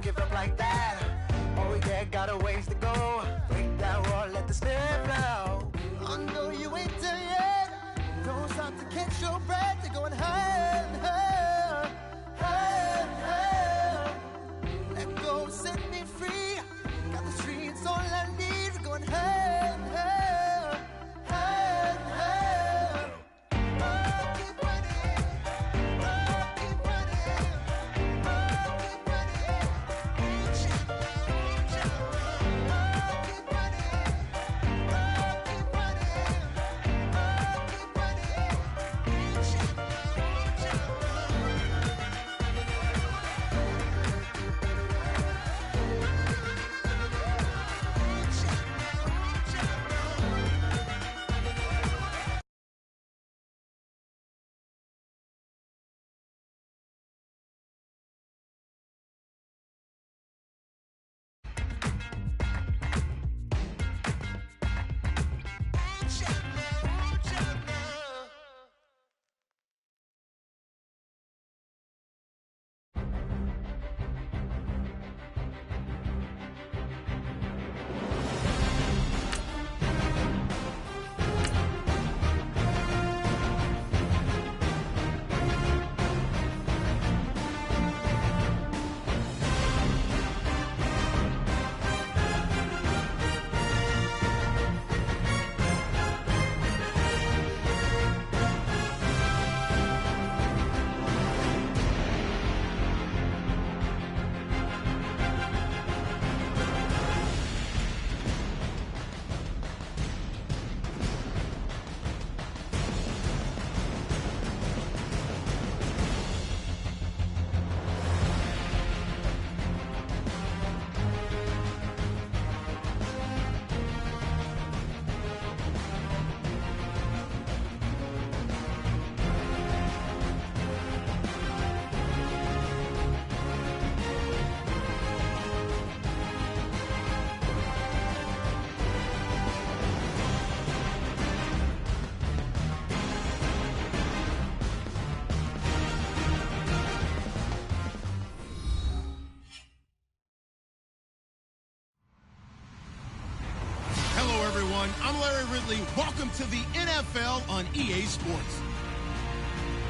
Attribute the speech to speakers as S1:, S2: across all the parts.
S1: don't give up like that. Oh yeah, got a ways to go. Break that wall, let the spirit flow. I know you ain't there yet. Don't stop to catch your breath. You're going higher and higher, higher and higher. Let go, set me free. Got the streets, all I need. We're going higher and higher, higher and higher. Oh, keep running. Oh, keep running. Oh, keep running. Reach out, reach out. Oh, keep running. Oh, keep running. Oh, keep running. Reach out, reach out.
S2: I'm Larry Ridley. Welcome to the NFL on EA Sports.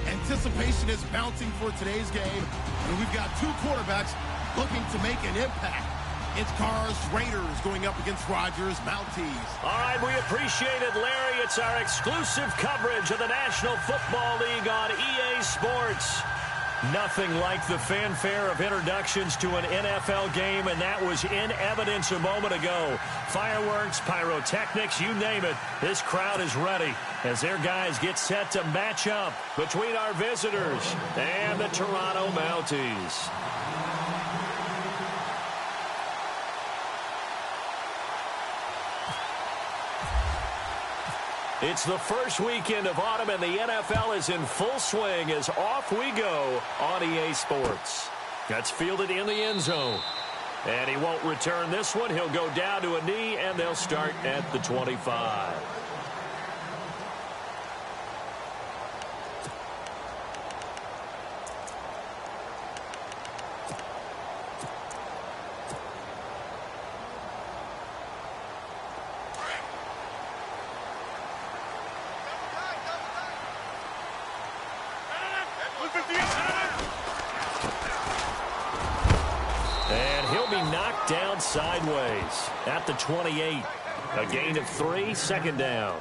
S2: Anticipation is mounting for today's game, and we've got two quarterbacks looking to make an impact. It's Carr's Raiders going up against Rodgers Mounties.
S3: All right, we appreciate it, Larry. It's our exclusive coverage of the National Football League on EA Sports. Nothing like the fanfare of introductions to an NFL game, and that was in evidence a moment ago. Fireworks, pyrotechnics, you name it. This crowd is ready as their guys get set to match up between our visitors and the Toronto Mounties. It's the first weekend of autumn, and the NFL is in full swing as off we go on EA Sports. That's fielded in the end zone. And he won't return this one. He'll go down to a knee, and they'll start at the 25. And he'll be knocked down sideways at the 28. A gain of 3, second down.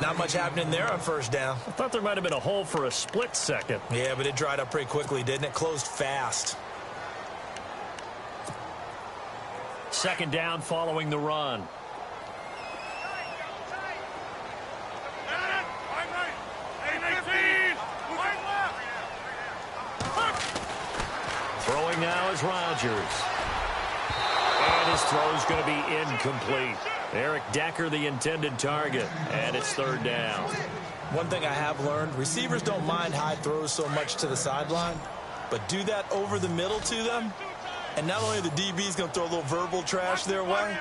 S4: Not much happening there on first down.
S3: I thought there might have been a hole for a split second.
S4: Yeah, but it dried up pretty quickly, didn't it? Closed fast.
S3: Second down following the run. Throwing now is Rodgers. And his throw is going to be incomplete. Eric Decker, the intended target. And it's third down.
S4: One thing I have learned, receivers don't mind high throws so much to the sideline, but do that over the middle to them, and not only the DB's going to throw a little verbal trash their way,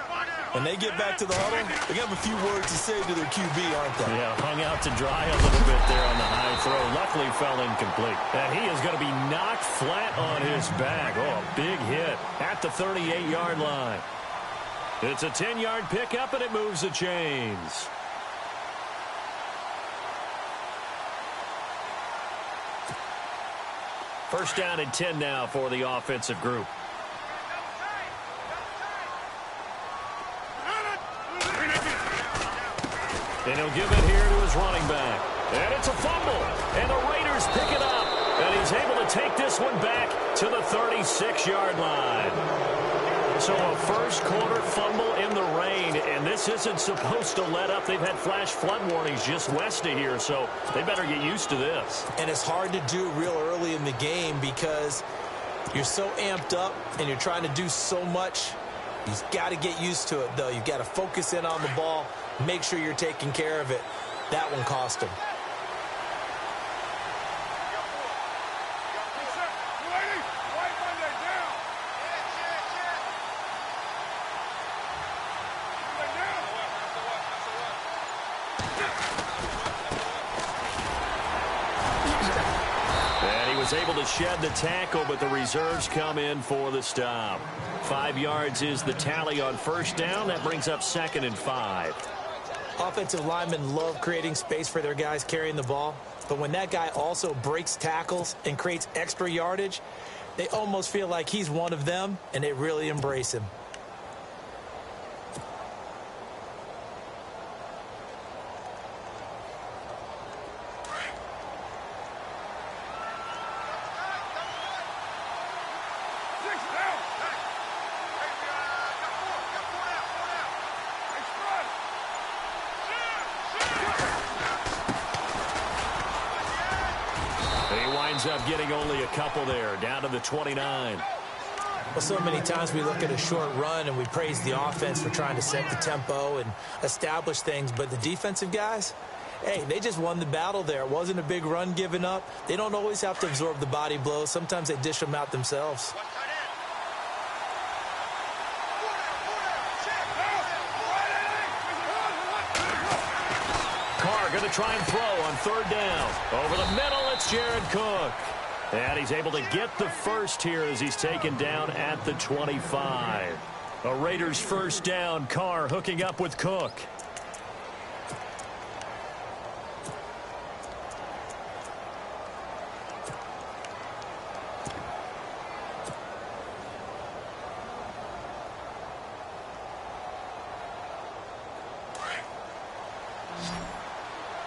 S4: When they get back to the huddle, they have a few words to say to their QB, aren't they?
S3: Yeah, hung out to dry a little bit there on the high throw. Luckily fell incomplete. And he is going to be knocked flat on his back. Oh, a big hit at the 38-yard line. It's a 10-yard pickup, and it moves the chains. First down and 10 now for the offensive group. And he'll give it here to his running back. And it's a fumble. And the Raiders pick it up. And he's able to take this one back to the 36-yard line. So a first-quarter fumble in the rain. And this isn't supposed to let up. They've had flash flood warnings just west of here. So they better get used to this.
S4: And it's hard to do real early in the game because you're so amped up and you're trying to do so much. You've got to get used to it, though. You've got to focus in on the ball. Make sure you're taking care of it. That one cost him.
S3: And he was able to shed the tackle, but the reserves come in for the stop. 5 yards is the tally on first down. That brings up 2nd and 5.
S4: Offensive linemen love creating space for their guys carrying the ball, but when that guy also breaks tackles and creates extra yardage, they almost feel like he's one of them, and they really embrace him.
S3: Up getting only a couple there, down to the 29.
S4: Well, so many times we look at a short run and we praise the offense for trying to set the tempo and establish things, but the defensive guys, hey, they just won the battle there. It wasn't a big run given up. They don't always have to absorb the body blows. Sometimes they dish them out themselves.
S3: Going to try and throw on third down. Over the middle, it's Jared Cook. And he's able to get the first here as he's taken down at the 25. A Raiders first down. Carr hooking up with Cook.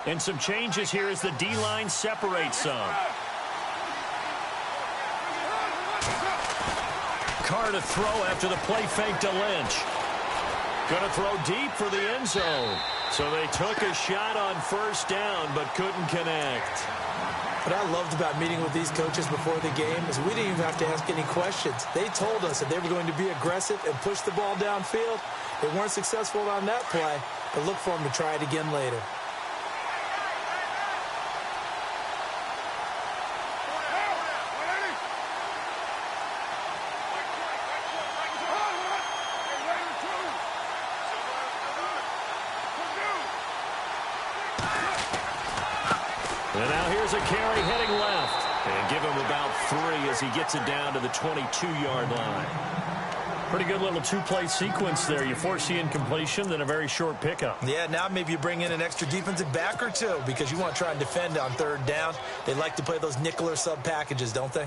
S3: And some changes here as the D-line separates some. Carr to throw after the play fake to Lynch. Going to throw deep for the end zone. So they took a shot on first down but couldn't connect.
S4: What I loved about meeting with these coaches before the game is we didn't even have to ask any questions. They told us that they were going to be aggressive and push the ball downfield. They weren't successful on that play, but look for them to try it again later.
S3: And now here's a carry heading left. And give him about 3 as he gets it down to the 22-yard line. Pretty good little two-play sequence there. You force the incompletion, then a very short pickup.
S4: Yeah, now maybe you bring in an extra defensive back or two because you want to try and defend on third down. They like to play those nickel or sub packages, don't they?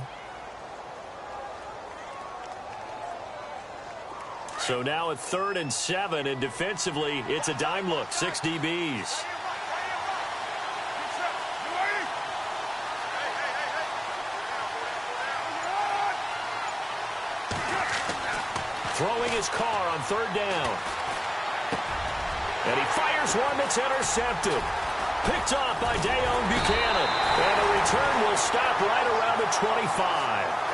S3: So now at 3rd and 7, and defensively, it's a dime look. 6 DBs. Throwing his Carr on third down. And he fires one that's intercepted. Picked off by Dayon Buchanan. And the return will stop right around the 25.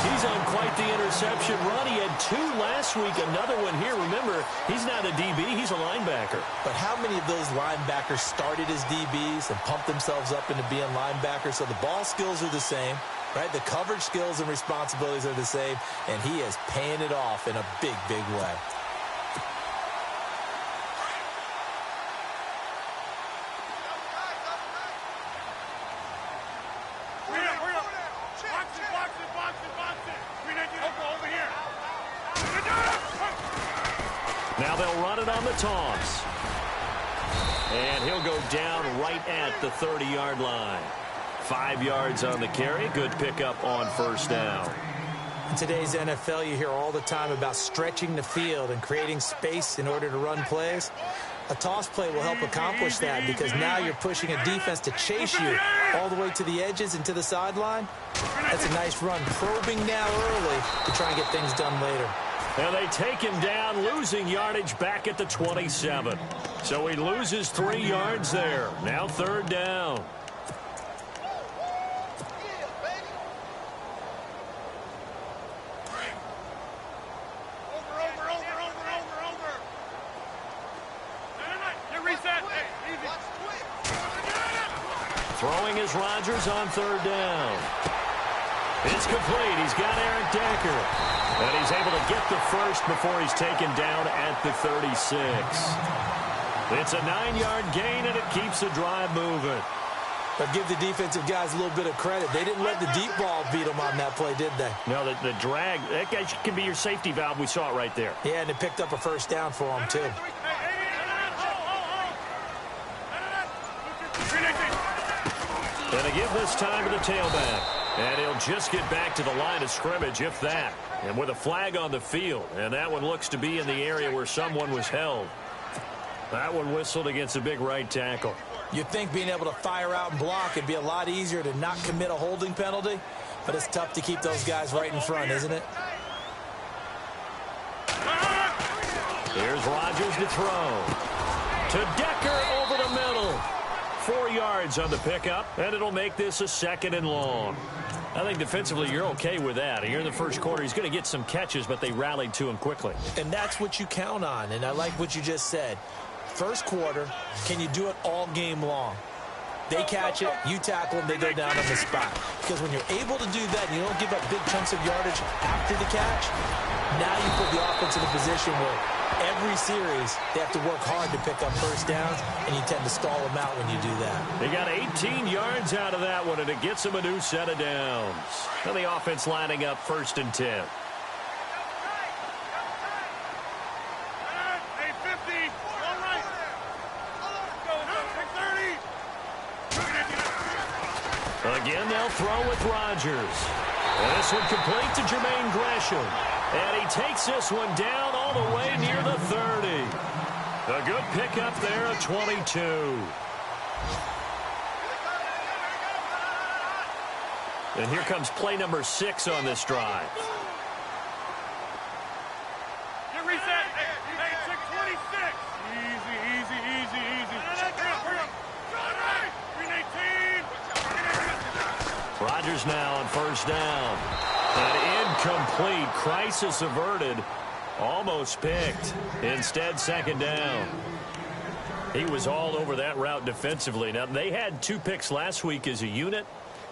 S3: He's on quite the interception run. He had 2 last week, another one here. Remember, he's not a DB, he's a linebacker.
S4: But how many of those linebackers started as DBs and pumped themselves up into being linebackers? So the ball skills are the same. Right, the coverage skills and responsibilities are the same, and he is paying it off in a big, big way.
S3: Now they'll run it on the toss. And he'll go down right at the 30-yard line. 5 yards on the carry. Good pickup on first down.
S4: In today's NFL, you hear all the time about stretching the field and creating space in order to run plays. A toss play will help accomplish that because now you're pushing a defense to chase you all the way to the edges and to the sideline. That's a nice run, probing now early to try and get things done later.
S3: And they take him down, losing yardage back at the 27. So he loses 3 yards there. Now third down. Throwing is Rodgers on third down. It's complete. He's got Eric Decker. And he's able to get the first before he's taken down at the 36. It's a 9-yard gain, and it keeps the drive moving.
S4: But give the defensive guys a little bit of credit. They didn't let the deep ball beat them on that play, did they?
S3: No, the drag, that guy can be your safety valve. We saw it right there.
S4: Yeah, and it picked up a first down for them, too.
S3: And they give this time to the tailback. And he'll just get back to the line of scrimmage, if that. And with a flag on the field. And that one looks to be in the area where someone was held. That one whistled against a big right tackle.
S4: You'd think being able to fire out and block would be a lot easier to not commit a holding penalty. But it's tough to keep those guys right in front, isn't it?
S3: Here's Rodgers to throw. To Decker over the middle. 4 yards on the pickup, and it'll make this a 2nd and long. I think defensively you're okay with that. Here in the first quarter, he's going to get some catches, but they rallied to him quickly.
S4: And that's what you count on, and I like what you just said. First quarter, can you do it all game long? They catch it, you tackle them, they go down on the spot. Because when you're able to do that and you don't give up big chunks of yardage after the catch, now you put the offense in a position where every series they have to work hard to pick up first downs, and you tend to stall them out when you do that.
S3: They got 18 yards out of that one, and it gets them a new set of downs. And the offense lining up 1st and 10. Again, they'll throw with Rodgers. And this one complete to Jermaine Gresham. And he takes this one down all the way near the 30. A good pickup there at 22. And here comes play number 6 on this drive.
S5: Get reset. Hey, check 26. Easy. Hurry up. 319.
S3: Rodgers now on first down. An incomplete. Crisis averted. Almost picked. Instead, 2nd down. He was all over that route defensively. Now, they had 2 picks last week as a unit.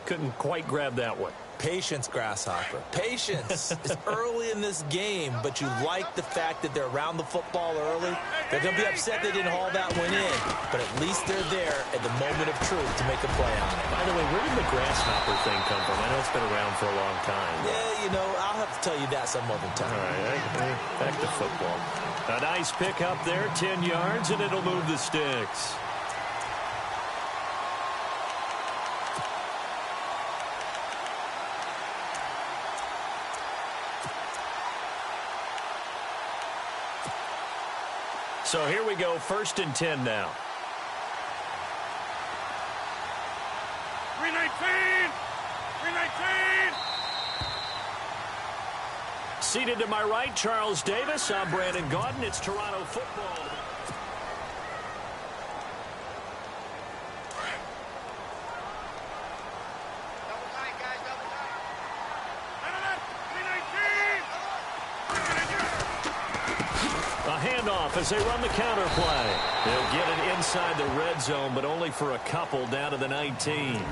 S3: Couldn't quite grab that one.
S4: Patience, Grasshopper. Patience. It's early in this game, but you like the fact that they're around the football early. They're going to be upset they didn't haul that one in, but at least they're there at the moment of truth to make a play on it.
S3: By the way, where did the grasshopper thing come from? I know it's been around for a long time.
S4: Yeah, you know, I'll have to tell you that some other time.
S3: All right, back to football. A nice pickup there, 10 yards, and it'll move the sticks. So here we go, 1st and 10 now.
S5: 319.
S3: Seated to my right, Charles Davis. I'm Brandon Gaudin. It's Toronto football. Handoff as they run the counter play. They'll get it inside the red zone, but only for a couple down to the 19.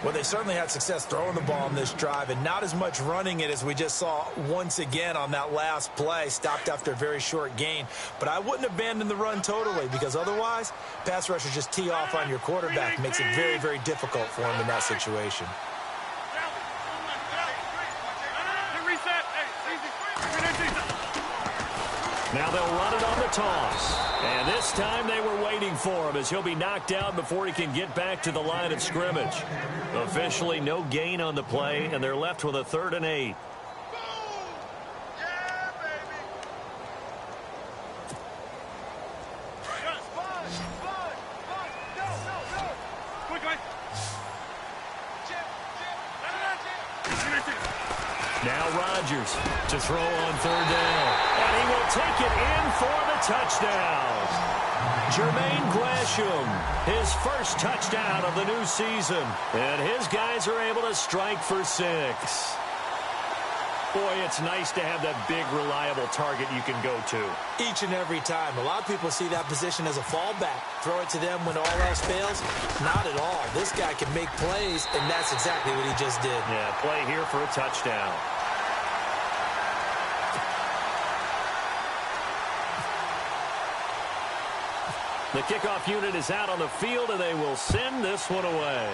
S4: Well, they certainly had success throwing the ball on this drive and not as much running it as we just saw once again on that last play. Stopped after a very short gain. But I wouldn't abandon the run totally because otherwise, pass rushers just tee off on your quarterback. Makes it very, very difficult for him in that situation.
S3: Now they'll run it on the toss. And this time they were waiting for him as he'll be knocked down before he can get back to the line of scrimmage. Officially no gain on the play, and they're left with a 3rd and 8. Now Rodgers to throw on 3rd down. And he will take it in for the touchdown. Jermaine Gresham, his first touchdown of the new season. And his guys are able to strike for 6. Boy, it's nice to have that big, reliable target you can go to.
S4: Each and every time. A lot of people see that position as a fallback. Throw it to them when all else fails. Not at all. This guy can make plays, and that's exactly what he just did.
S3: Yeah, play here for a touchdown. The kickoff unit is out on the field, and they will send this one away.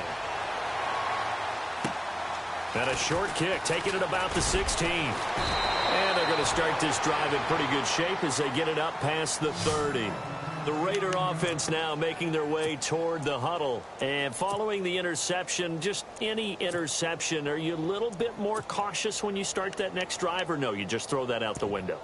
S3: And a short kick, taking it about the 16. And they're going to start this drive in pretty good shape as they get it up past the 30. The Raider offense now making their way toward the huddle. And following the interception, just any interception, are you a little bit more cautious when you start that next drive, or no, you just throw that out the window?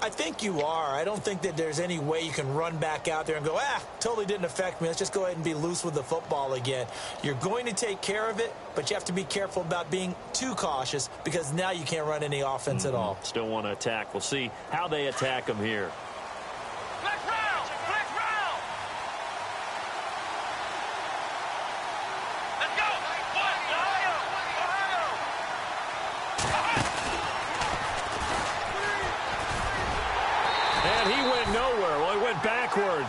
S4: I think you are. I don't think that there's any way you can run back out there and go, totally didn't affect me. Let's just go ahead and be loose with the football again. You're going to take care of it, but you have to be careful about being too cautious because now you can't run any offense at all.
S3: Still want to attack. We'll see how they attack them here.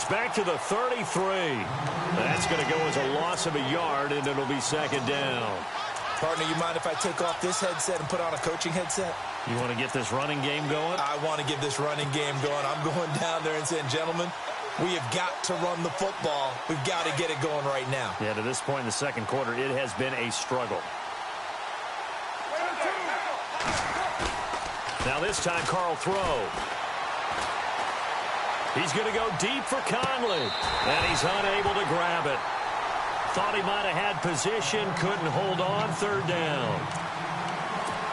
S3: Back to the 33. That's going to go as a loss of a yard, and it'll be 2nd down.
S4: Partner, you mind if I take off this headset and put on a coaching headset?
S3: You want to get this running game going?
S4: I want to get this running game going. I'm going down there and saying, gentlemen, we have got to run the football. We've got to get it going right now.
S3: Yeah, to this point in the 2nd quarter, it has been a struggle. Now this time, Carl throw. He's going to go deep for Conley, and he's unable to grab it. Thought he might have had position, couldn't hold on, 3rd down.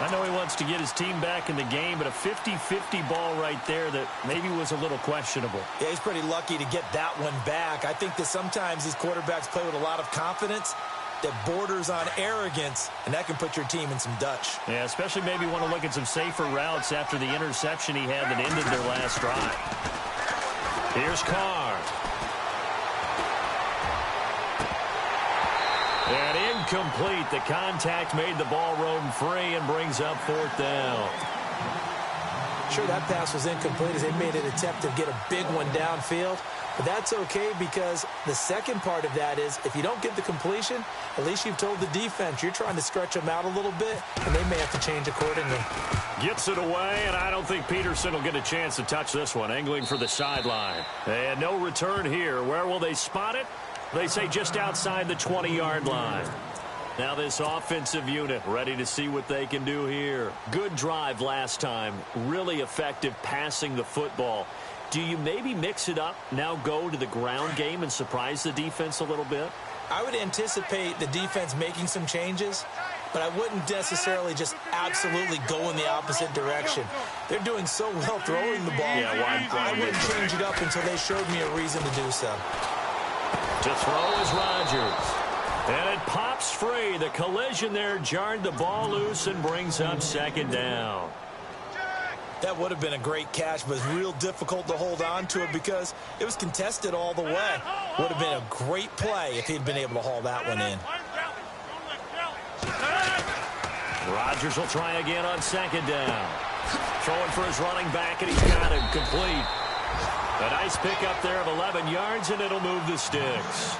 S3: I know he wants to get his team back in the game, but a 50-50 ball right there that maybe was a little questionable.
S4: Yeah, he's pretty lucky to get that one back. I think that sometimes these quarterbacks play with a lot of confidence that borders on arrogance, and that can put your team in some Dutch.
S3: Yeah, especially maybe want to look at some safer routes after the interception he had that ended their last drive. Here's Carr. And incomplete. The contact made the ball roam free and brings up 4th down.
S4: Sure, that pass was incomplete as they made an attempt to get a big one downfield. But that's okay because the second part of that is if you don't get the completion, at least you've told the defense you're trying to stretch them out a little bit, and they may have to change accordingly.
S3: Gets it away, and I don't think Peterson will get a chance to touch this one. Angling for the sideline. And no return here. Where will they spot it? They say just outside the 20-yard line. Now this offensive unit ready to see what they can do here. Good drive last time. Really effective passing the football. Do you maybe mix it up, now go to the ground game and surprise the defense a little bit?
S4: I would anticipate the defense making some changes, but I wouldn't necessarily just absolutely go in the opposite direction. They're doing so well throwing the ball.
S3: Yeah,
S4: I wouldn't change it up until they showed me a reason to do so.
S3: To throw is Rodgers. And it pops free. The collision there jarred the ball loose and brings up 2nd down.
S4: That would have been a great catch, but it's real difficult to hold on to it because it was contested all the way. Would have been a great play if he'd been able to haul that one in.
S3: Rodgers will try again on 2nd down. Throwing for his running back, and he's got him complete. A nice pickup there of 11 yards, and it'll move the sticks.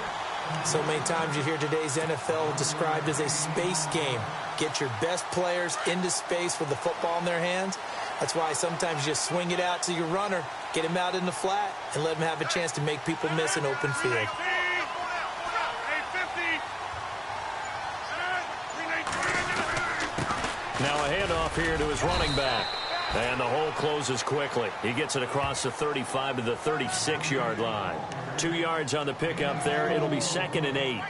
S4: So many times you hear today's NFL described as a space game. Get your best players into space with the football in their hands. That's why sometimes you just swing it out to your runner, get him out in the flat, and let him have a chance to make people miss an open field.
S3: Now a handoff here to his running back. And the hole closes quickly. He gets it across the 35 to the 36-yard line. 2 yards on the pickup there. It'll be 2nd and 8.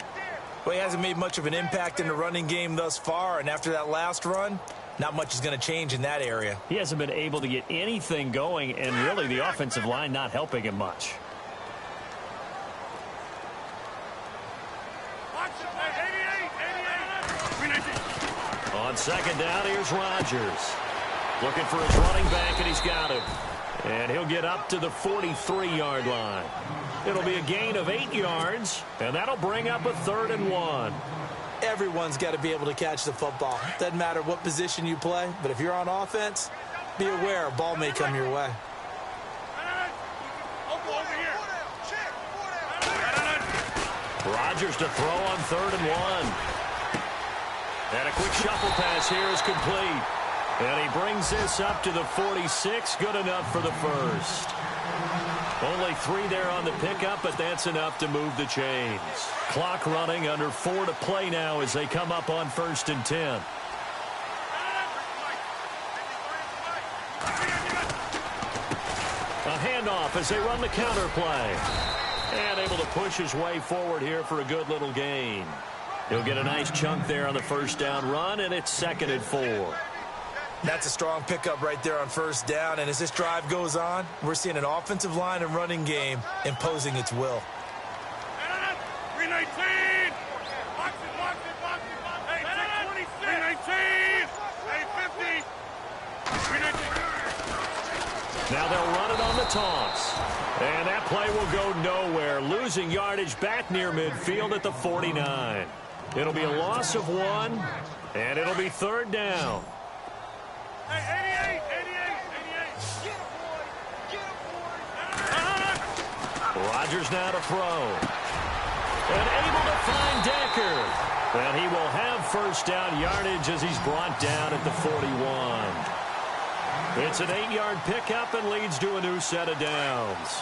S4: Well, he hasn't made much of an impact in the running game thus far, and after that last run, not much is going to change in that area.
S3: He hasn't been able to get anything going, and really the offensive line not helping him much. On 2nd down, here's Rodgers. Looking for his running back, and he's got him. And he'll get up to the 43-yard line. It'll be a gain of 8 yards, and that'll bring up a 3rd and 1.
S4: Everyone's got to be able to catch the football. Doesn't matter what position you play, but if you're on offense, be aware a ball may come your way.
S3: Rodgers to throw on 3rd and 1. And a quick shuffle pass here is complete. And he brings this up to the 46. Good enough for the first. Only 3 there on the pickup, but that's enough to move the chains. Clock running, under 4 to play now as they come up on 1st and 10. A handoff as they run the counter play. And able to push his way forward here for a good little gain. He'll get a nice chunk there on the 1st down run, and it's 2nd and 4.
S4: That's a strong pickup right there on 1st down, and as this drive goes on, we're seeing an offensive line and running game imposing its will.
S5: 319! Box it. Hey, 26! 319! Hey, 50! 319!
S3: Now they'll run it on the toss. And that play will go nowhere, losing yardage back near midfield at the 49. It'll be a loss of 1, and it'll be 3rd down.
S5: Hey, 88!
S3: Rodgers now to throw. And able to find Decker. And he will have 1st down yardage as he's brought down at the 41. It's an 8-yard pickup and leads to a new set of downs.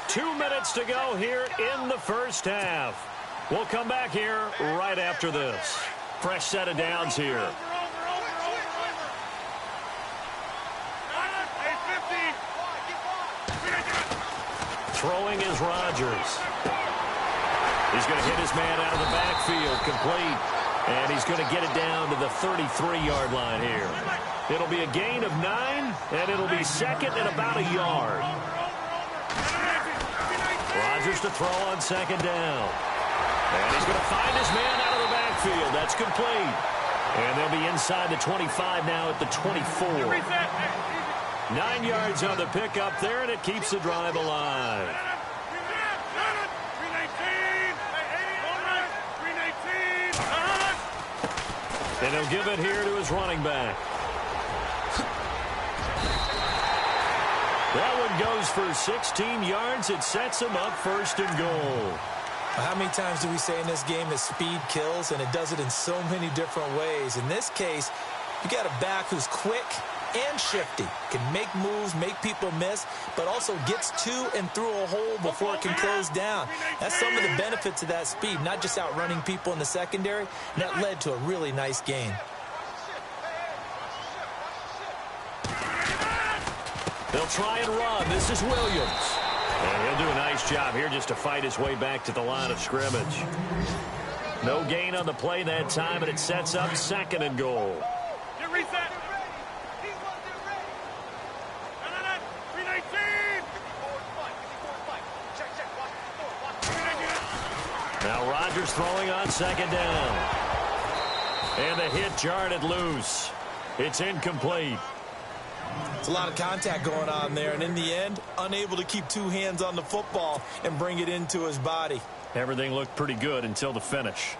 S3: Two minutes to go here in the 1st half. We'll come back here right after this. Fresh set of downs here. Throwing is Rodgers. He's going to hit his man out of the backfield, complete. And he's going to get it down to the 33-yard line here. It'll be a gain of 9, and it'll be 2nd and about a yard. Rodgers to throw on 2nd down. And he's going to find his man out of the backfield. That's complete. And they'll be inside the 25 now at the 24. 9 yards on the pickup there, and it keeps the drive alive. And he'll give it here to his running back. That one goes for 16 yards. It sets him up 1st and goal.
S4: How many times do we say in this game that speed kills, and it does it in so many different ways? In this case, you got a back who's quick and shifty, can make moves, make people miss, but also gets to and through a hole before it can close down. That's some of the benefits of that speed, not just outrunning people in the secondary, and that led to a really nice gain.
S3: They'll try and run. This is Williams. And he'll do a nice job here just to fight his way back to the line of scrimmage. No gain on the play that time, and it sets up 2nd and goal.
S5: Get reset.
S3: Now Rodgers throwing on 2nd down. And the hit jarred it loose. It's incomplete.
S4: It's a lot of contact going on there, and in the end, unable to keep 2 hands on the football and bring it into his body.
S3: Everything looked pretty good until the finish.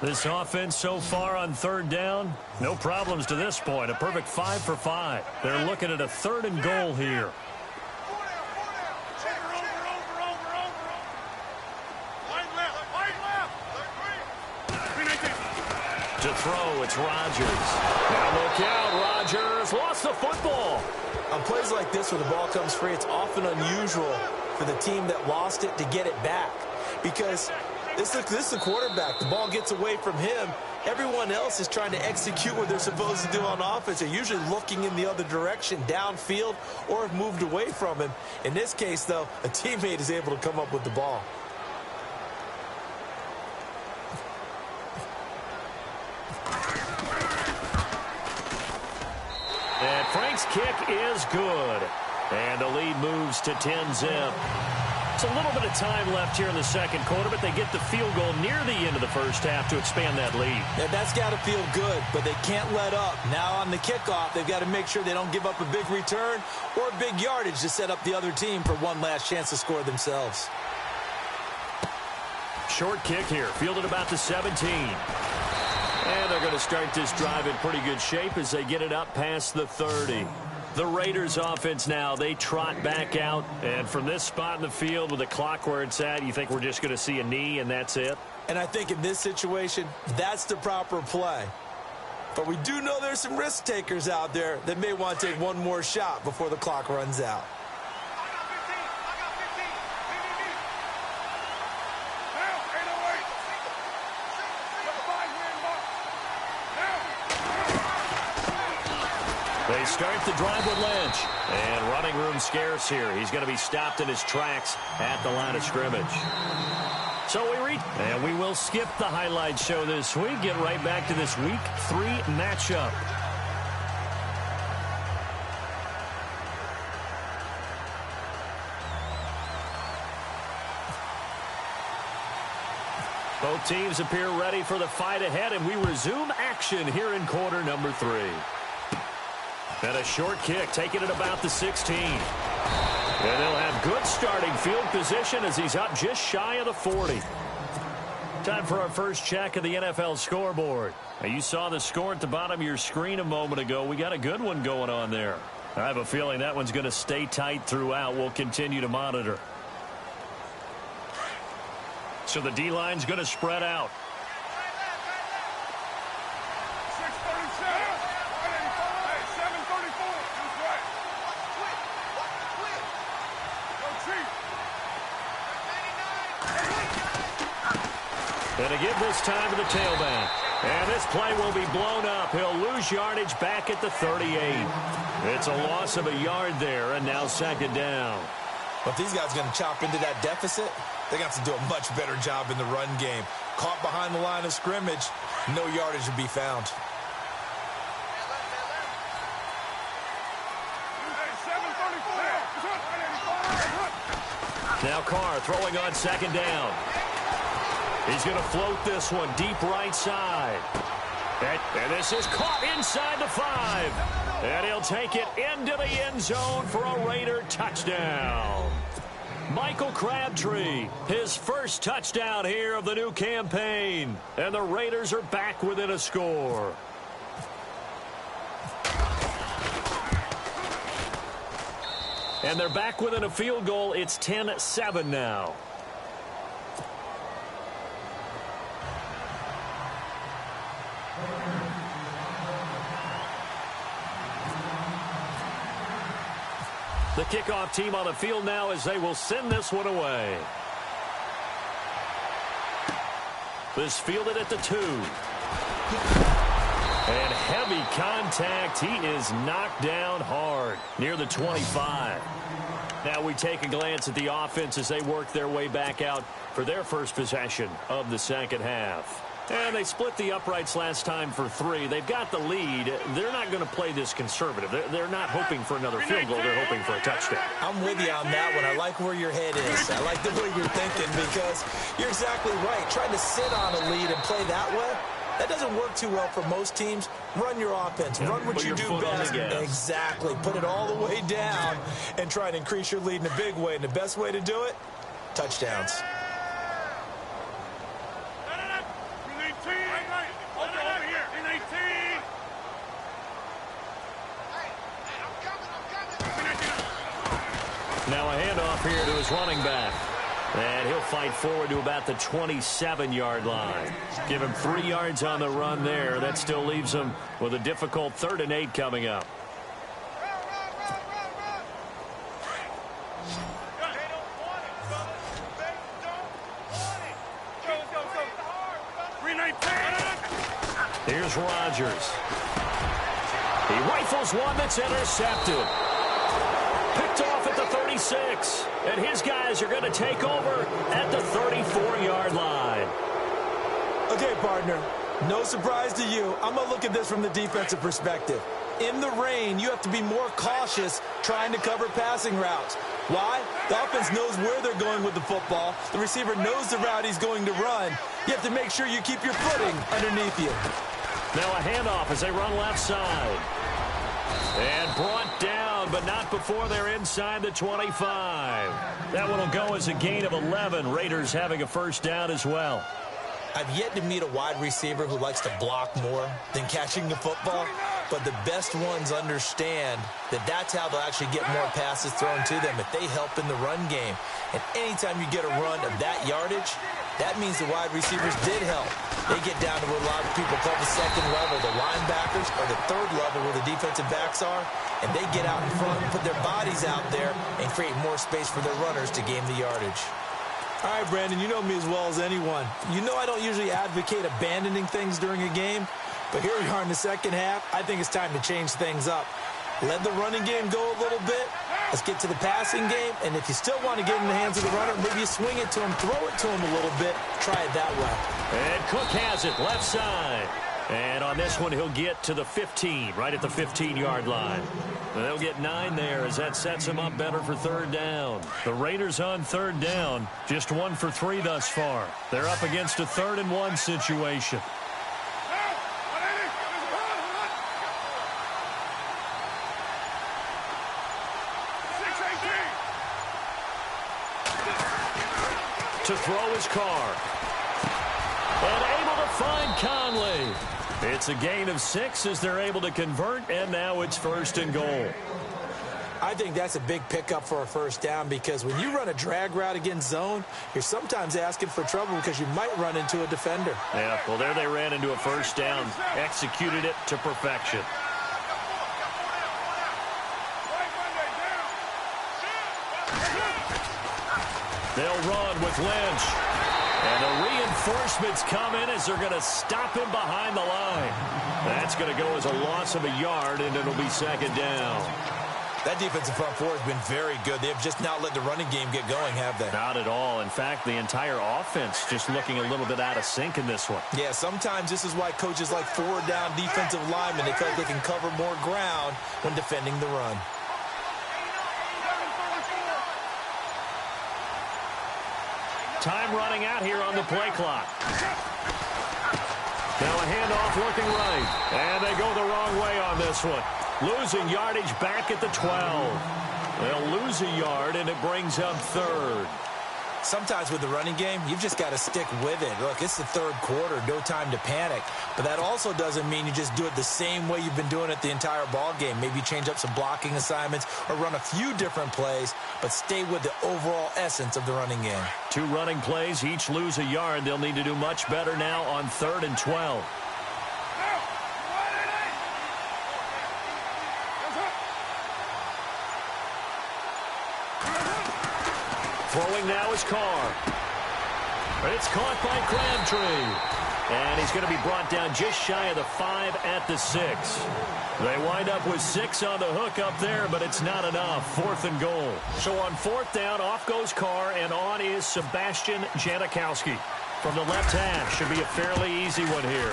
S3: This offense so far on 3rd down, no problems to this point. A perfect 5 for 5. They're looking at a 3rd and goal here. To throw, it's Rodgers. Now look out, Rodgers lost the football.
S4: On plays like this where the ball comes free, it's often unusual for the team that lost it to get it back. Because this is the quarterback. The ball gets away from him. Everyone else is trying to execute what they're supposed to do on offense. They're usually looking in the other direction, downfield, or have moved away from him. In this case, though, a teammate is able to come up with the ball.
S3: And Frank's kick is good. And the lead moves to 10-zip. It's a little bit of time left here in the second quarter, but they get the field goal near the end of the first half to expand that lead.
S4: Yeah, that's got to feel good, but they can't let up. Now on the kickoff, they've got to make sure they don't give up a big return or big yardage to set up the other team for one last chance to score themselves.
S3: Short kick here, fielded about the 17. And they're going to start this drive in pretty good shape as they get it up past the 30. The Raiders offense now, they trot back out. And from this spot in the field with the clock where it's at, you think we're just going to see a knee and that's it?
S4: And I think in this situation, that's the proper play. But we do know there's some risk takers out there that may want to take one more shot before the clock runs out.
S3: They start the drive with Lynch. And running room scarce here. He's going to be stopped in his tracks at the line of scrimmage. So we will skip the highlight show this week. Get right back to this Week 3 matchup. Both teams appear ready for the fight ahead, and we resume action here in quarter number 3. And a short kick, taking it about the 16. And they'll have good starting field position as he's up just shy of the 40. Time for our first check of the NFL scoreboard. Now, you saw the score at the bottom of your screen a moment ago. We got a good one going on there. I have a feeling that one's going to stay tight throughout. We'll continue to monitor. So the D-line's going to spread out. And to give this time to the tailback. And this play will be blown up. He'll lose yardage back at the 38. It's a loss of a yard there, and now second down.
S4: But these guys are going to chop into that deficit. They got to do a much better job in the run game. Caught behind the line of scrimmage, no yardage to be found.
S3: Now Carr throwing on second down. He's going to float this one deep right side. And this is caught inside the 5. And he'll take it into the end zone for a Raider touchdown. Michael Crabtree, his first touchdown here of the new campaign. And the Raiders are back within a score. And they're back within a field goal. It's 10-7 now. The kickoff team on the field now as they will send this one away. This fielded at the 2. And heavy contact. He is knocked down hard near the 25. Now we take a glance at the offense as they work their way back out for their first possession of the second half. And they split the uprights last time for 3. They've got the lead. They're not going to play this conservative. They're not hoping for another field goal. They're hoping for a touchdown.
S4: I'm with you on that one. I like where your head is. I like the way you're thinking because you're exactly right. Trying to sit on a lead and play that way, that doesn't work too well for most teams. Run your offense. Run what you do best. Exactly. Put it all the way down and try and increase your lead in a big way. And the best way to do it, touchdowns.
S3: Now a handoff here to his running back. And he'll fight forward to about the 27-yard line. Give him 3 yards on the run there. That still leaves him with a difficult 3rd and 8 coming up. Here's Rodgers. He rifles one that's intercepted. Picked off at the 36. And his guys are going to take over at the 34-yard line.
S4: Okay, partner, no surprise to you. I'm going to look at this from the defensive perspective. In the rain, you have to be more cautious trying to cover passing routes. Why? The offense knows where they're going with the football. The receiver knows the route he's going to run. You have to make sure you keep your footing underneath you.
S3: Now a handoff as they run left side. And brought down, but not before they're inside the 25. That one will go as a gain of 11. Raiders having a first down as well.
S4: I've yet to meet a wide receiver who likes to block more than catching the football, but the best ones understand that that's how they'll actually get more passes thrown to them if they help in the run game. And anytime you get a run of that yardage, that means the wide receivers did help. They get down to what a lot of people call the second level, the linebackers, or the third level where the defensive backs are, and they get out in front and put their bodies out there and create more space for their runners to gain the yardage. All right, Brandon, you know me as well as anyone. You know I don't usually advocate abandoning things during a game, but here we are in the second half. I think it's time to change things up. Let the running game go a little bit. Let's get to the passing game, and if you still want to get in the hands of the runner, maybe you swing it to him, throw it to him a little bit, try it that way.
S3: And Cook has it, left side. And on this one, he'll get to the 15, right at the 15-yard line. And they'll get 9 there as that sets them up better for third down. The Raiders on third down, just 1 for 3 thus far. They're up against a 3rd-and-1 situation. To throw his car. And able to find Conley. It's a gain of 6 as they're able to convert, and now it's 1st and goal.
S4: I think that's a big pickup for a first down because when you run a drag route against zone, you're sometimes asking for trouble because you might run into a defender.
S3: Yeah, well, there they ran into a first down, executed it to perfection. They'll run with Lynch. And the reinforcements come in as they're going to stop him behind the line. That's going to go as a loss of a yard, and it'll be 2nd down.
S4: That defensive front four has been very good. They've just not let the running game get going, have they?
S3: Not at all. In fact, the entire offense just looking a little bit out of sync in this one.
S4: Yeah, sometimes this is why coaches like forward-down defensive linemen, they feel like they can cover more ground when defending the run.
S3: Time running out here on the play clock. Now a handoff looking right. And they go the wrong way on this one. Losing yardage back at the 12. They'll lose a yard, and it brings up 3rd.
S4: Sometimes with the running game, you've just got to stick with it. Look, it's the 3rd quarter, no time to panic. But that also doesn't mean you just do it the same way you've been doing it the entire ball game. Maybe change up some blocking assignments or run a few different plays, but stay with the overall essence of the running game.
S3: 2 running plays, each lose a yard. They'll need to do much better now on 3rd and 12. Throwing now is Carr. It's caught by Crabtree. And he's going to be brought down just shy of the 5 at the 6. They wind up with 6 on the hook up there, but it's not enough. 4th and goal. So on 4th down, off goes Carr, and on is Sebastian Janikowski. From the left hash, should be a fairly easy one here.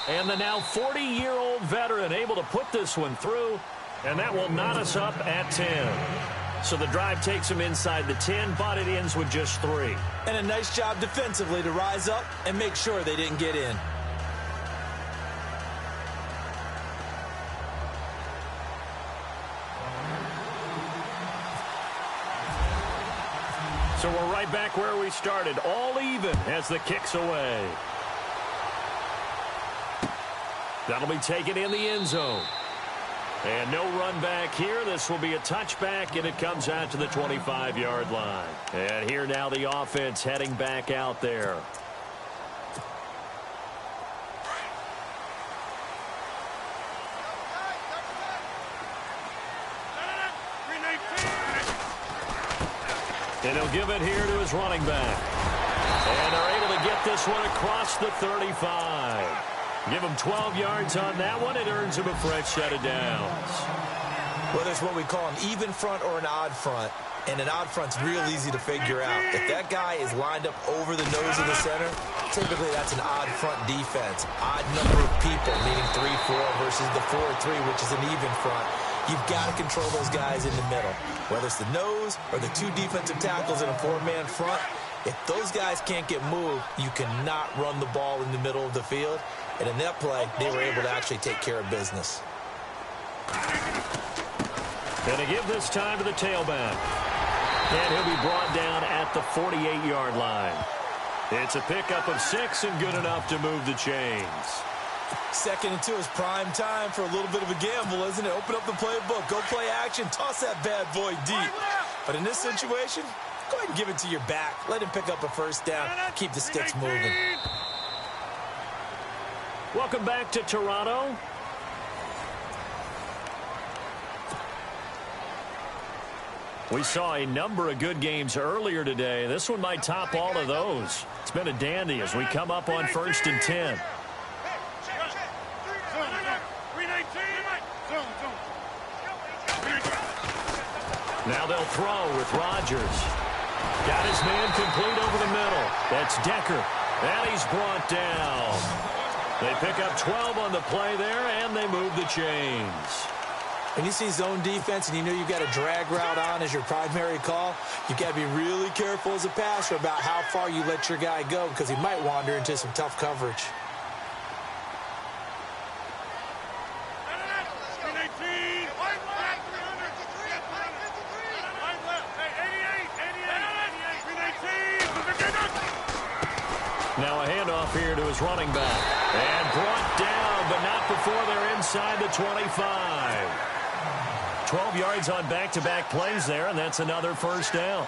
S3: And the now 40-year-old veteran able to put this one through, and that will knot us up at 10. So the drive takes them inside the 10, but it ends with just 3.
S4: And a nice job defensively to rise up and make sure they didn't get in.
S3: So we're right back where we started, all even as the kick's away. That'll be taken in the end zone. And no run back here. This will be a touchback, and it comes out to the 25-yard line. And here now the offense heading back out there. And he'll give it here to his running back. And they're able to get this one across the 35. Give him 12 yards on that one. It earns him a fresh set of downs.
S4: Whether it's what we call an even front or an odd front, and an odd front's real easy to figure out. If that guy is lined up over the nose of the center, typically that's an odd front defense. Odd number of people, meaning 3-4 versus the 4-3, which is an even front. You've got to control those guys in the middle. Whether it's the nose or the two defensive tackles in a four-man front, if those guys can't get moved, you cannot run the ball in the middle of the field. And in that play, they were able to actually take care of business.
S3: Going to give this time to the tailback. And he'll be brought down at the 48-yard line. It's a pickup of 6 and good enough to move the chains.
S4: 2nd and 2 is prime time for a little bit of a gamble, isn't it? Open up the playbook, go play action, toss that bad boy deep. But in this situation, go ahead and give it to your back. Let him pick up a first down, keep the sticks moving.
S3: Welcome back to Toronto. We saw a number of good games earlier today. This one might top all of those. It's been a dandy as we come up on 1st and 10. Now they'll throw with Rodgers. Got his man complete over the middle. That's Decker. And he's brought down. They pick up 12 on the play there, and they move the chains.
S4: When you see zone defense and you know you've got a drag route on as your primary call, you've got to be really careful as a passer about how far you let your guy go because he might wander into some tough coverage.
S3: Now a handoff here to his running back. And brought down, but not before they're inside the 25. 12 yards on back-to-back plays there, and that's another first down.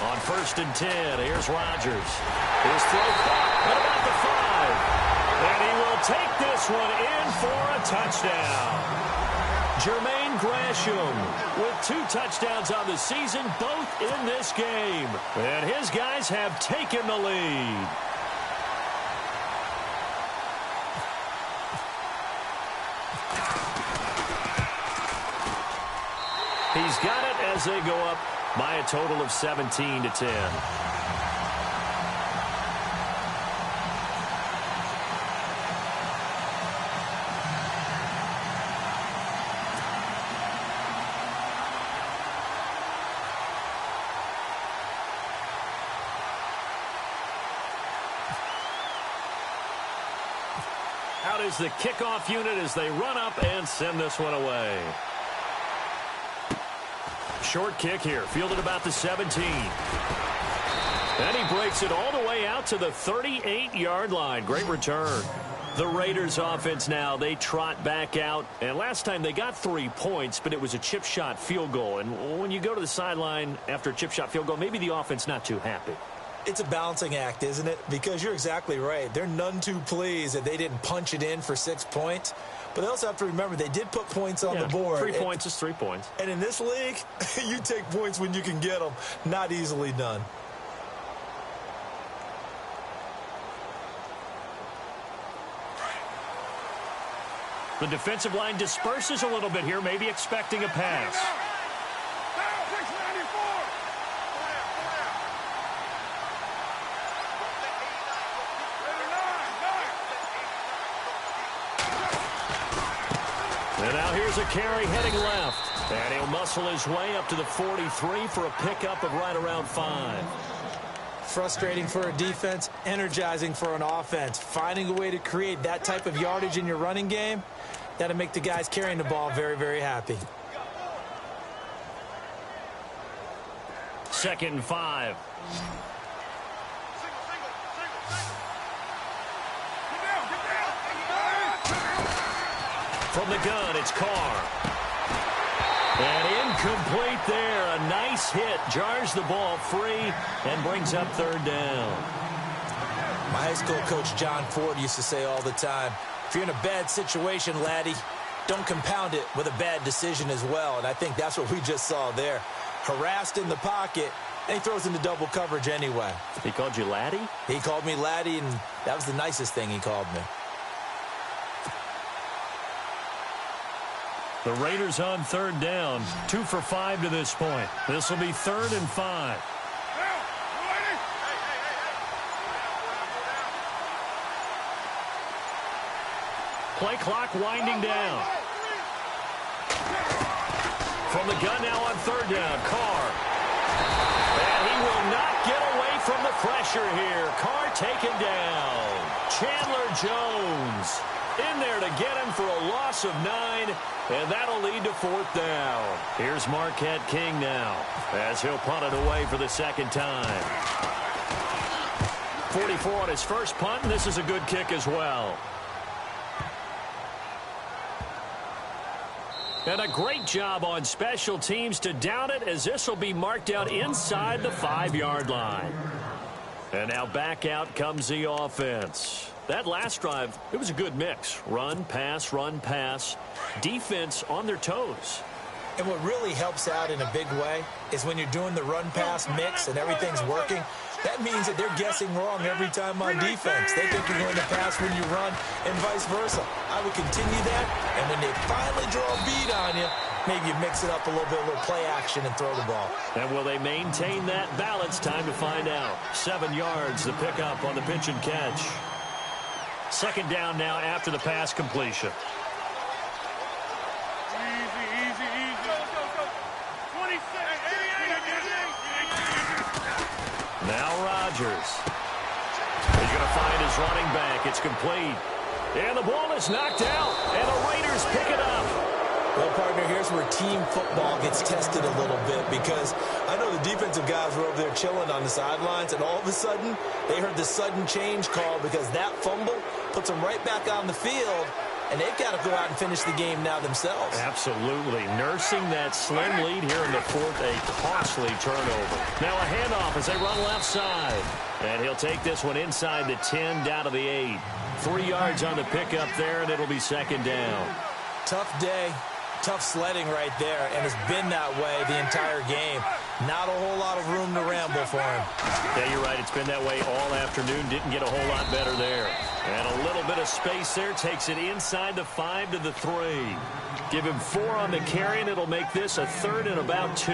S3: On 1st and 10, here's Rodgers. His throw caught at about the 5. And he will take this one in for a touchdown. Jermaine Gresham with 2 touchdowns on the season, both in this game. And his guys have taken the lead. He's got it as they go up by a total of 17-10. Out is the kickoff unit as they run up and send this one away. Short kick here, fielded about the 17. And he breaks it all the way out to the 38-yard line. Great return. The Raiders offense now, they trot back out. And last time they got 3 points, but it was a chip shot field goal. And when you go to the sideline after a chip shot field goal, maybe the offense not too happy.
S4: It's a balancing act, isn't it? Because you're exactly right. They're none too pleased that they didn't punch it in for 6 points. But they also have to remember they did put points on the board.
S3: 3 points is 3 points.
S4: And in this league, you take points when you can get them. Not easily done.
S3: The defensive line disperses a little bit here, maybe expecting a pass. And now here's a carry heading left. And he'll muscle his way up to the 43 for a pickup of right around 5.
S4: Frustrating for a defense, energizing for an offense. Finding a way to create that type of yardage in your running game, that'll make the guys carrying the ball very, very happy.
S3: 2nd and 5. From the gun, it's Carr. And incomplete there. A nice hit. Jars the ball free and brings up 3rd down.
S4: My high school coach, John Ford, used to say all the time, if you're in a bad situation, laddie, don't compound it with a bad decision as well. And I think that's what we just saw there. Harassed in the pocket, and he throws into double coverage anyway.
S3: He called you laddie?
S4: He called me laddie, and that was the nicest thing he called me.
S3: The Raiders on 3rd down. 2 for 5 to this point. This will be 3rd and 5. Play clock winding down. From the gun now on 3rd down. Carr. And he will not get away from the pressure here. Carr taken down. Chandler Jones in there to get him for a loss of 9, and that'll lead to 4th down. Here's Marquette King now as he'll punt it away for the 2nd time. 44 on his first punt, and this is a good kick as well. And a great job on special teams to down it, as this will be marked out inside the 5-yard line. And now back out comes the offense. That last drive, it was a good mix. Run, pass, defense on their toes.
S4: And what really helps out in a big way is when you're doing the run-pass mix and everything's working, that means that they're guessing wrong every time on defense. They think you're going to pass when you run and vice versa. I would continue that, and when they finally draw a bead on you, maybe you mix it up a little bit, a little play action, and throw the ball.
S3: And will they maintain that balance? Time to find out. 7 yards, the pickup on the pitch and catch. 2nd down now after the pass completion.
S5: Easy. Go. 26.
S3: Now Rodgers. He's going to find his running back. It's complete. And the ball is knocked out. And the Raiders pick it up.
S4: Well, partner, here's where team football gets tested a little bit, because I know the defensive guys were over there chilling on the sidelines, and all of a sudden, they heard the sudden change call, because that fumble puts them right back on the field, and they've got to go out and finish the game now themselves.
S3: Absolutely. Nursing that slim lead here in the 4th, a costly turnover. Now a handoff as they run left side. And he'll take this one inside the 10, down to the 8. 3 yards on the pickup there, and it'll be 2nd down.
S4: Tough day. Tough sledding right there, and it's been that way the entire game. Not a whole lot of room to ramble for him.
S3: Yeah, you're right. It's been that way all afternoon. Didn't get a whole lot better there. And a little bit of space there. Takes it inside the 5 to the 3. Give him 4 on the carry, and it'll make this a 3rd and about 2.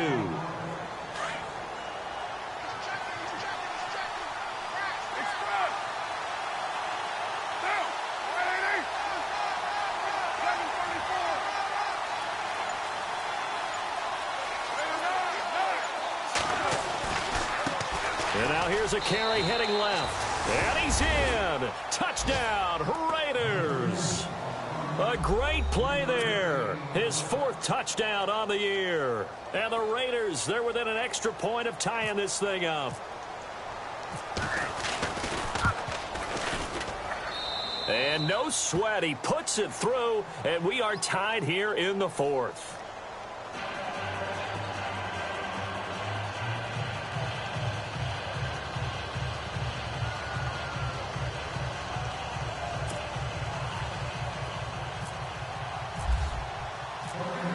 S3: And now here's a carry heading left. And he's in. Touchdown, Raiders. A great play there. His 4th touchdown on the year. And the Raiders, they're within an extra point of tying this thing up. And no sweat. He puts it through, and we are tied here in the 4th.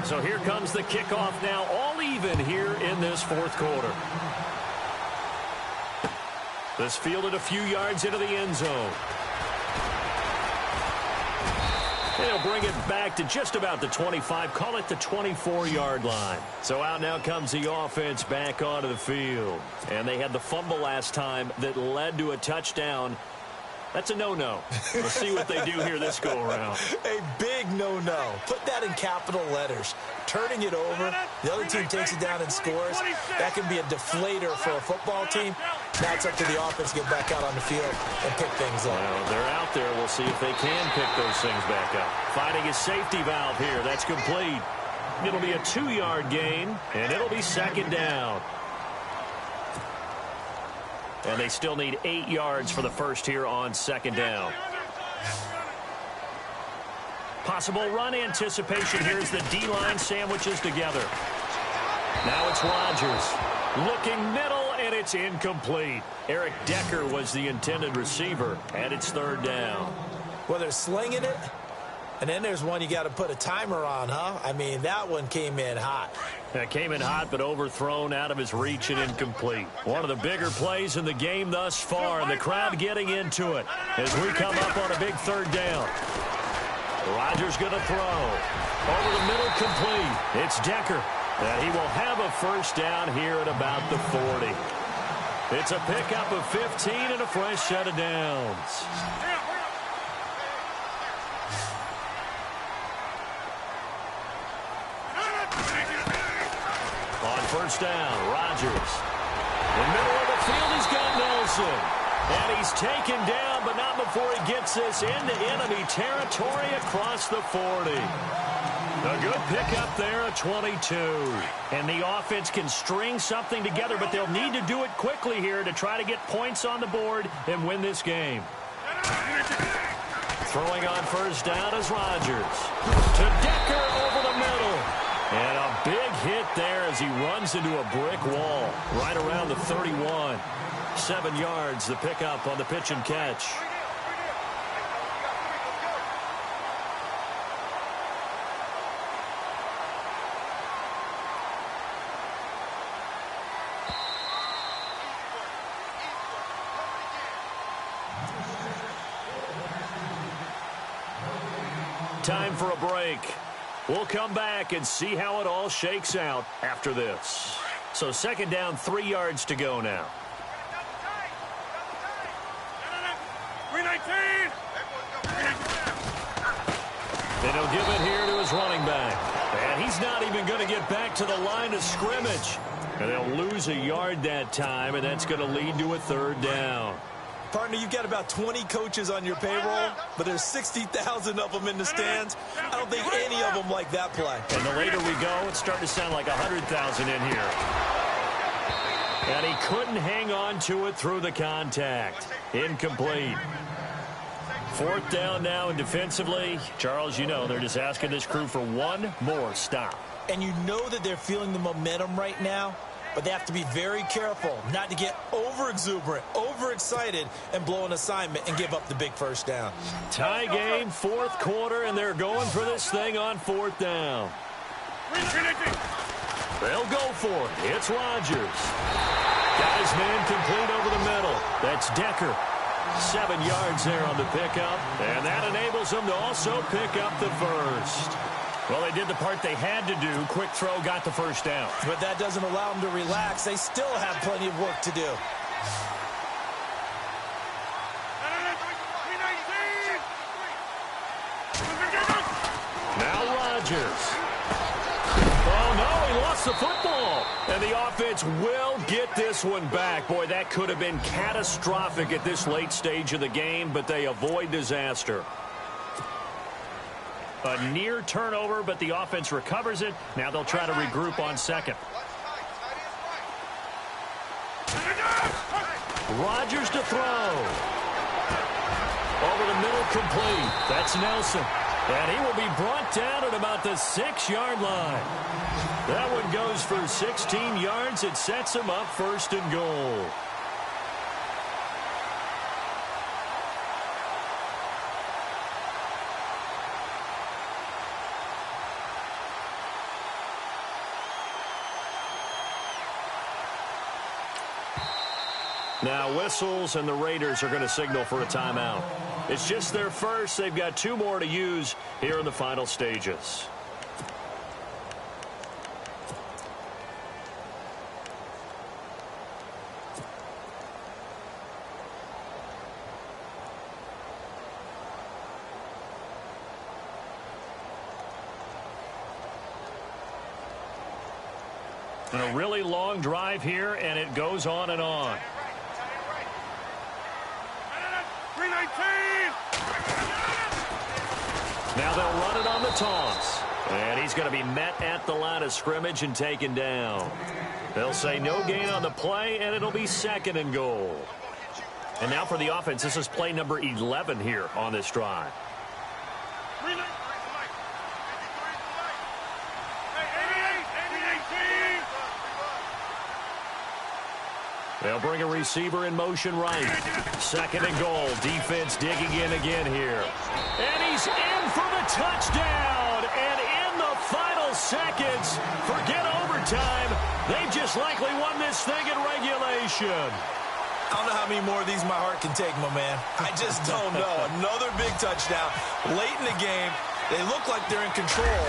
S3: So here comes the kickoff now, all even here in this 4th quarter. This fielded a few yards into the end zone. And he'll bring it back to just about the 25, call it the 24-yard line. So out now comes the offense back onto the field. And they had the fumble last time that led to a touchdown. That's a no-no. We'll see what they do here this go-around.
S4: A big no-no. Put that in capital letters. Turning it over, the other team takes it down and scores. That can be a deflator for a football team. Now it's up to the offense to get back out on the field and pick things up.
S3: Well, they're out there. We'll see if they can pick those things back up. Finding a safety valve here. That's complete. It'll be a 2-yard gain, and it'll be 2nd down. And they still need 8 yards for the first here on 2nd down. Possible run anticipation here as the D-line sandwiches together. Now it's Rodgers. Looking middle, and it's incomplete. Eric Decker was the intended receiver, and it's 3rd down.
S4: Well, they're slinging it, And then there's one you got to put a timer on, huh? I mean, that one came in hot.
S3: That came in hot, but overthrown, out of his reach and incomplete. One of the bigger plays in the game thus far, and the crowd getting into it as we come up on a big third down. Rodgers going to throw. Over the middle, complete. It's Decker. And he will have a first down here at about the 40. It's a pickup of 15 and a fresh set of downs. On first down, Rodgers. In the middle of the field, he's got Nelson. And he's taken down, but not before he gets this into enemy territory across the 40. A good pickup there at 22. And the offense can string something together, but they'll need to do it quickly here to try to get points on the board and win this game. Throwing on first down is Rodgers. To Decker over the middle. And a big hit there as he runs into a brick wall right around the 31. 7 yards, the pickup on the pitch and catch. Time for a break. We'll come back and see how it all shakes out after this. So second down, 3 yards to go now.
S5: 319.
S3: And he'll give it here to his running back. And he's not even going to get back to the line of scrimmage. And they'll lose a yard that time, and that's going to lead to a third down.
S4: Partner, you've got about 20 coaches on your payroll, but there's 60,000 of them in the stands. I don't think any of them like that play.
S3: And the later we go, it's starting to sound like 100,000 in here. And he couldn't hang on to it through the contact. Incomplete. Fourth down now, and defensively, Charles, you know, they're just asking this crew for one more stop.
S4: And you know that they're feeling the momentum right now, but they have to be very careful not to get over-exuberant, overexcited, and blow an assignment and give up the big first down.
S3: Tie game, fourth quarter, and they're going for this thing on fourth down. They'll go for it. It's Rodgers. Got his man complete over the middle. That's Decker. 7 yards there on the pickup, and that enables them to also pick up the first. Well, they did the part they had to do. Quick throw, got the first down.
S4: But that doesn't allow them to relax. They still have plenty of work to do.
S3: Now Rodgers. Oh, no, he lost the football. And the offense will get this one back. Boy, that could have been catastrophic at this late stage of the game, but they avoid disaster. A near turnover, but the offense recovers it. Now they'll try to regroup on second. Rodgers to throw. Over the middle, complete. That's Nelson. And he will be brought down at about the 6-yard line. That one goes for 16 yards. It sets him up first and goal. Now whistles, and the Raiders are going to signal for a timeout. It's just their first. They've got 2 more to use here in the final stages. And a really long drive here, and it goes on and on.
S5: 319.
S3: Now they'll run it on the toss. And he's going to be met at the line of scrimmage and taken down. They'll say no gain on the play, and it'll be second and goal. And now for the offense, this is play number 11 here on this drive. They'll bring a receiver in motion right. Second and goal. Defense digging in again here. And he's in for the touchdown. And in the final seconds, forget overtime, they've just likely won this thing in regulation.
S4: I don't know how many more of these my heart can take, my man. I just don't know. Another big touchdown late in the game. They look like they're in control,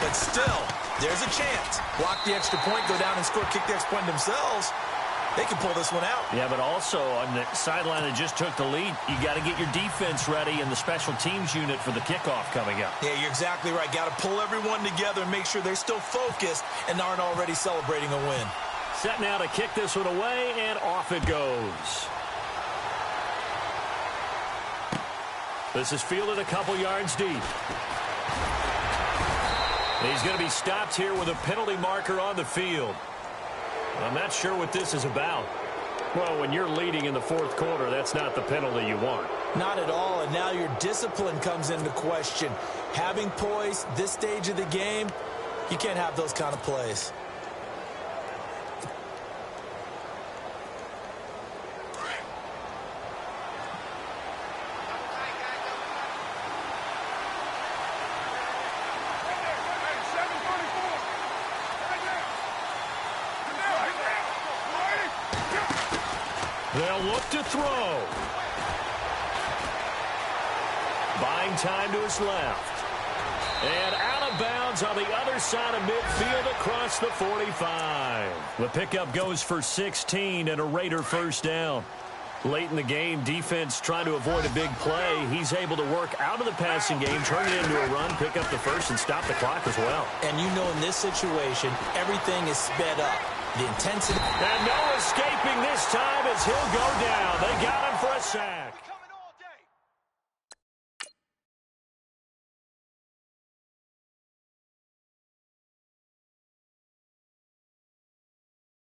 S4: but still, there's a chance. Block the extra point, go down and score, kick the extra point themselves. They can pull this one out.
S3: Yeah, but also on the sideline that just took the lead, you got to get your defense ready and the special teams unit for the kickoff coming up.
S4: Yeah, you're exactly right. Got to pull everyone together and make sure they're still focused and aren't already celebrating a win.
S3: Set now to kick this one away, and off it goes. This is fielded a couple yards deep. He's going to be stopped here with a penalty marker on the field. I'm not sure what this is about. Well, when you're leading in the fourth quarter, that's not the penalty you want.
S4: Not at all, and now your discipline comes into question. Having poise this stage of the game, you can't have those kind of plays.
S3: They'll look to throw. Buying time to his left. And out of bounds on the other side of midfield across the 45. The pickup goes for 16 and a Raider first down. Late in the game, defense trying to avoid a big play. He's able to work out of the passing game, turn it into a run, pick up the first, and stop the clock as well.
S4: And you know in this situation, everything is sped up. The intensity.
S3: And no escaping this time as he'll go down. They got him for a sack.